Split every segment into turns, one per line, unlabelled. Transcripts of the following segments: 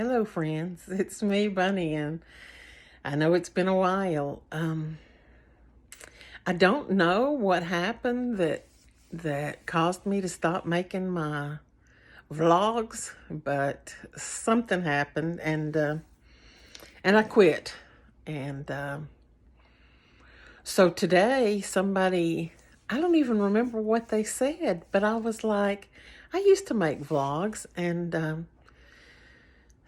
Hello, friends. It's me, Bunny, and I know it's been a while. I don't know what happened that caused me to stop making my vlogs, but something happened, and I quit. And so today, somebody, I don't even remember what they said, but I was like, I used to make vlogs, and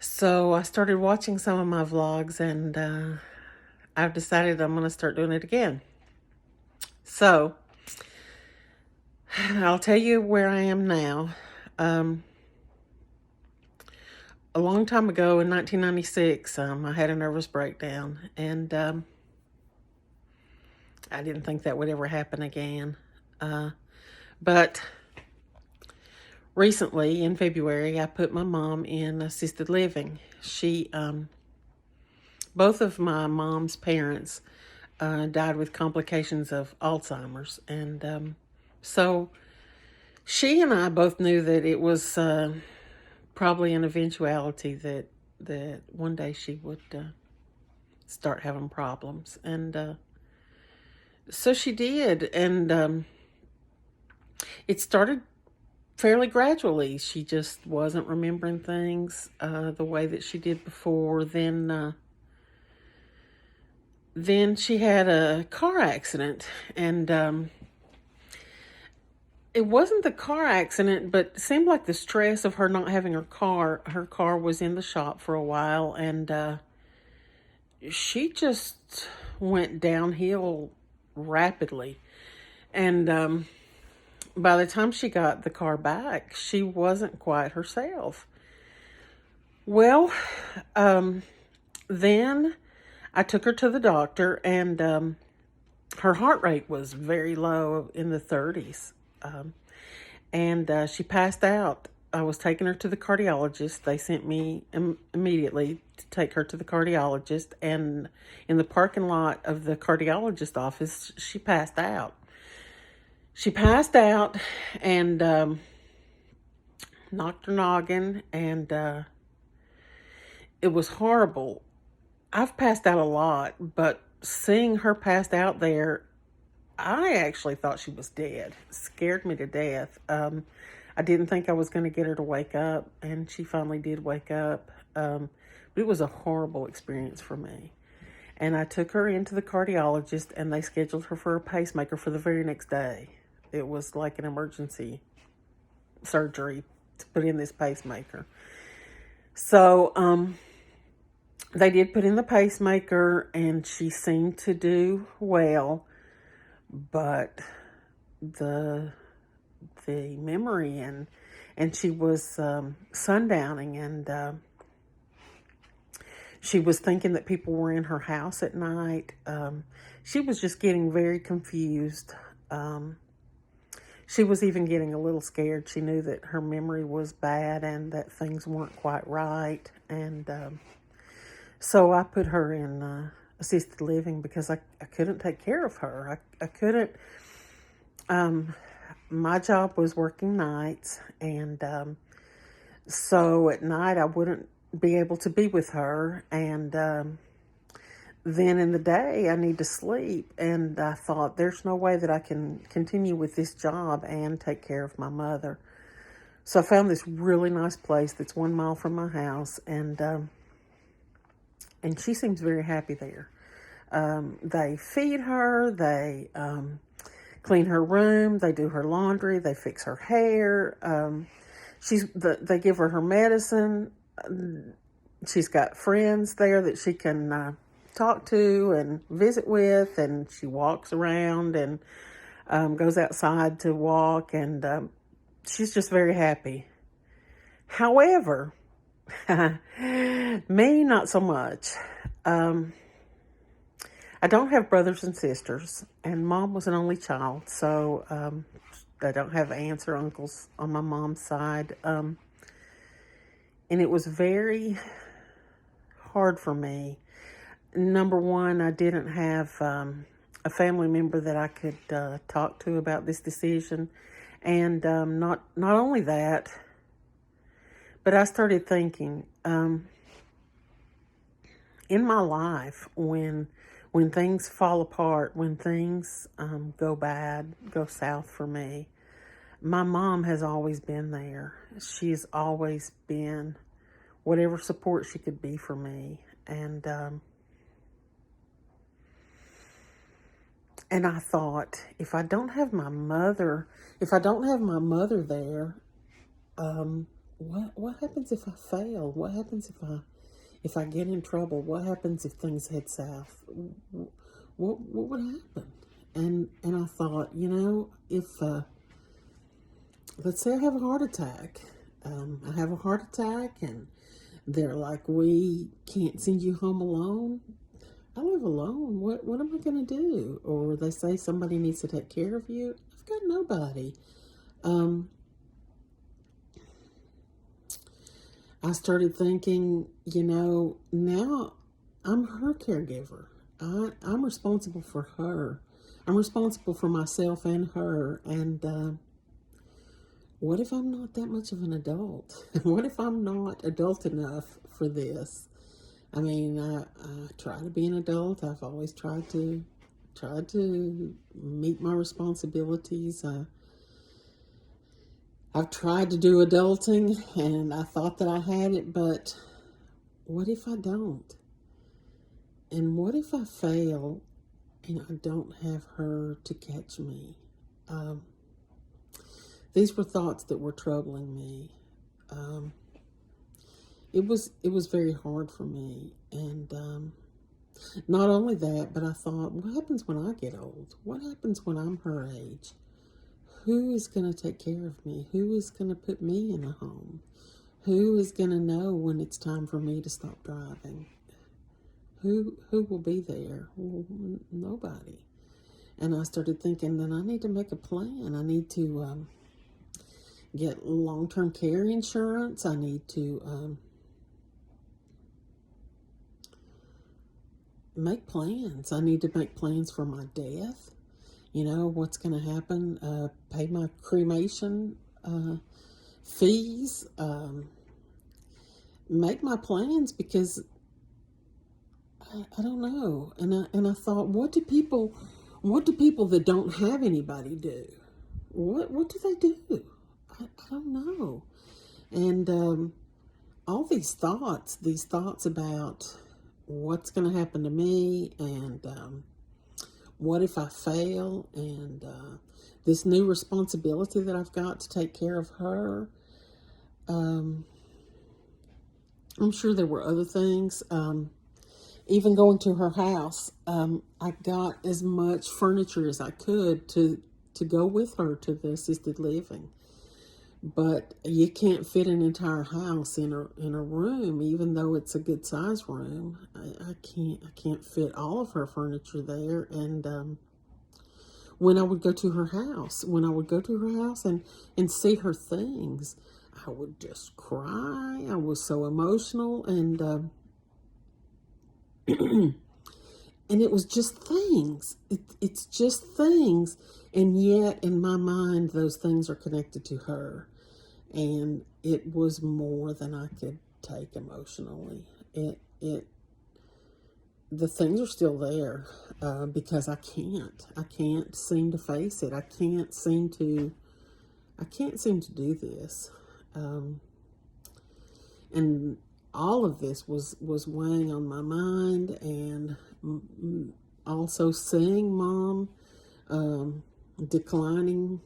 so I started watching some of my vlogs, and I've decided I'm going to start doing it again. So I'll tell you where I am now. Um, a long time ago in 1996, I had a nervous breakdown, and I didn't think that would ever happen again. But recently, in February, I put my mom in assisted living. Both of my mom's parents died with complications of Alzheimer's, and so she and I both knew that it was probably an eventuality that one day she would start having problems, and so she did, and it started fairly gradually. She just wasn't remembering things the way that she did before. Then she had a car accident, and it wasn't the car accident, but it seemed like the stress of her not having her car. Her car was in the shop for a while, and she just went downhill rapidly. And by the time she got the car back, she wasn't quite herself. Well, then I took her to the doctor, and her heart rate was very low, in the 30s. And she passed out. I was taking her to the cardiologist. They sent me immediately to take her to the cardiologist. And in the parking lot of the cardiologist office, she passed out. She passed out and knocked her noggin, and it was horrible. I've passed out a lot, but seeing her passed out there, I actually thought she was dead. It scared me to death. I didn't think I was going to get her to wake up, and she finally did wake up. But it was a horrible experience for me. And I took her into the cardiologist, and they scheduled her for a pacemaker for the very next day. It was like an emergency surgery to put in this pacemaker. So they did put in the pacemaker, and she seemed to do well, but the memory, and she was sundowning, and she was thinking that people were in her house at night. She was just getting very confused. She was even getting a little scared. She knew that her memory was bad and that things weren't quite right, and so I put her in assisted living because I couldn't take care of her. I couldn't. My job was working nights, and so at night I wouldn't be able to be with her, and then in the day I need to sleep, and I thought there's no way that I can continue with this job and take care of my mother. So I found this really nice place that's 1 mile from my house, and she seems very happy there. They feed her, they clean her room, they do her laundry, they fix her hair. They give her medicine. She's got friends there that she can talk to and visit with, and she walks around and goes outside to walk, and she's just very happy. However, me, not so much. I don't have brothers and sisters, and Mom was an only child, so I don't have aunts or uncles on my mom's side. And it was very hard for me. Number one, I didn't have a family member that I could talk to about this decision, and not only that, but I started thinking, in my life, when things fall apart, when things go bad, go south for me, my mom has always been there. She's always been whatever support she could be for me. And I thought, if I don't have my mother there, what happens if I fail? What happens if I get in trouble? What happens if things head south? What would happen? And I thought, if let's say I have a heart attack, I have a heart attack, and they're like, we can't send you home alone. I live alone. What am I going to do? Or they say somebody needs to take care of you. I've got nobody. I started thinking, now I'm her caregiver. I'm responsible for her. I'm responsible for myself and her. And what if I'm not that much of an adult? What if I'm not adult enough for this? I mean, I try to be an adult. I've always tried to meet my responsibilities. I've tried to do adulting, and I thought that I had it, but what if I don't? And what if I fail and I don't have her to catch me? These were thoughts that were troubling me. It was very hard for me, and not only that, but I thought, what happens when I get old? What happens when I'm her age? Who is going to take care of me? Who is going to put me in a home? Who is going to know when it's time for me to stop driving? Who will be there? Well, nobody. And I started thinking that I need to make a plan. I need to get long-term care insurance. I need to make plans. I need to make plans for my death. What's going to happen. Pay my cremation fees. Make my plans, because I don't know. And I thought, what do people that don't have anybody do? What do they do? I don't know. And all these thoughts about what's going to happen to me, and what if I fail, and this new responsibility that I've got to take care of her. I'm sure there were other things. Even going to her house, I got as much furniture as I could to go with her to the assisted living. But you can't fit an entire house in a room, even though it's a good size room. I can't fit all of her furniture there. And when I would go to her house, and see her things, I would just cry. I was so emotional, and and it was just things. It's just things, and yet in my mind, those things are connected to her. And it was more than I could take emotionally. The things are still there, because I can't seem to face it. I can't seem to do this. And all of this was weighing on my mind, and also seeing Mom declining,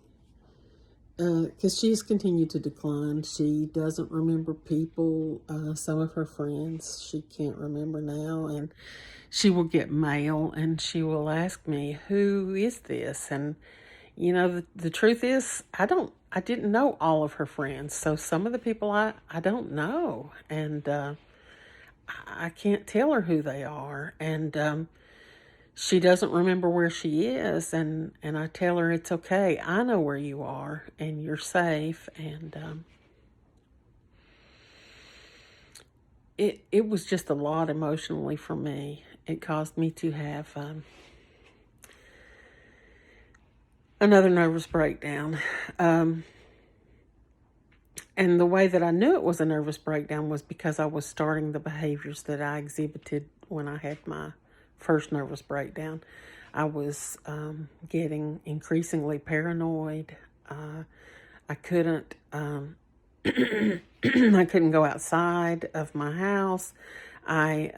because she's continued to decline. She doesn't remember people. Some of her friends she can't remember now, and she will get mail, and she will ask me, who is this? And the truth is, I didn't know all of her friends, so some of the people I don't know, and I can't tell her who they are. And she doesn't remember where she is, and I tell her, it's okay. I know where you are, and you're safe. And it was just a lot emotionally for me. It caused me to have another nervous breakdown. And the way that I knew it was a nervous breakdown was because I was starting the behaviors that I exhibited when I had my first nervous breakdown. I was getting increasingly paranoid. I couldn't I couldn't go outside of my house. I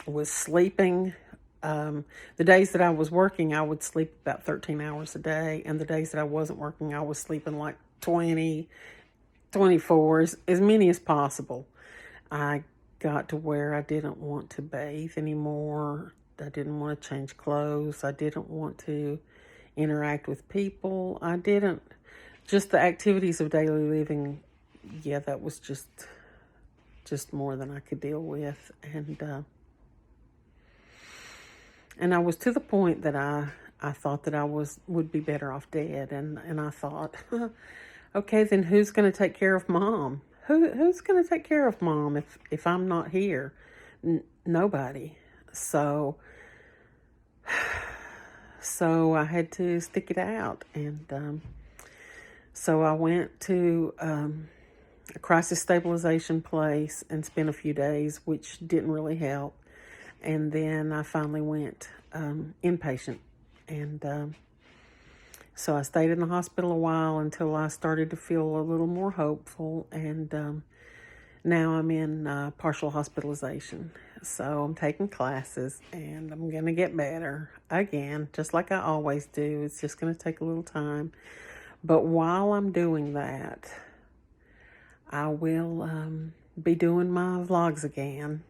was sleeping. The days that I was working, I would sleep about 13 hours a day. And the days that I wasn't working, I was sleeping like 20, 24, as many as possible. I got to where I didn't want to bathe anymore. I didn't want to change clothes. I didn't want to interact with people. I didn't, just the activities of daily living, yeah, that was just more than I could deal with. And I was to the point that I thought that would be better off dead. And I thought, okay, then who's going to take care of mom? Who's going to take care of mom if I'm not here? Nobody. So I had to stick it out. And so I went to a crisis stabilization place and spent a few days, which didn't really help. And then I finally went inpatient. And so I stayed in the hospital a while until I started to feel a little more hopeful. And now I'm in partial hospitalization. So I'm taking classes and I'm going to get better again, just like I always do. It's just going to take a little time. But while I'm doing that, I will be doing my vlogs again.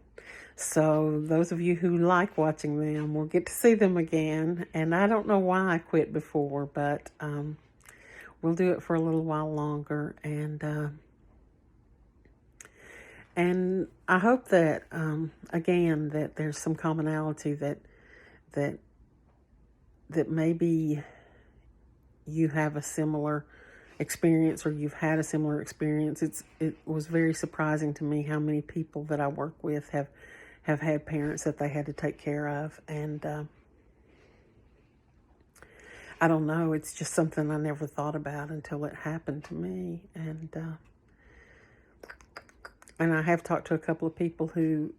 So those of you who like watching them will get to see them again. And I don't know why I quit before, but we'll do it for a little while longer. And I hope that, again, that there's some commonality that maybe you have a similar experience, or you've had a similar experience. It was very surprising to me how many people that I work with have had parents that they had to take care of. And I don't know, it's just something I never thought about until it happened to me. And I have talked to a couple of people who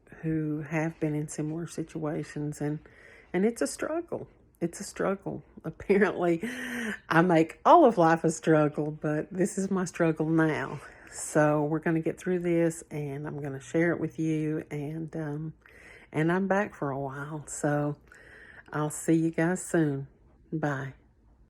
have been in similar situations, and it's a struggle. It's a struggle. Apparently, I make all of life a struggle, but this is my struggle now. So we're going to get through this, and I'm going to share it with you, and I'm back for a while. So I'll see you guys soon. Bye.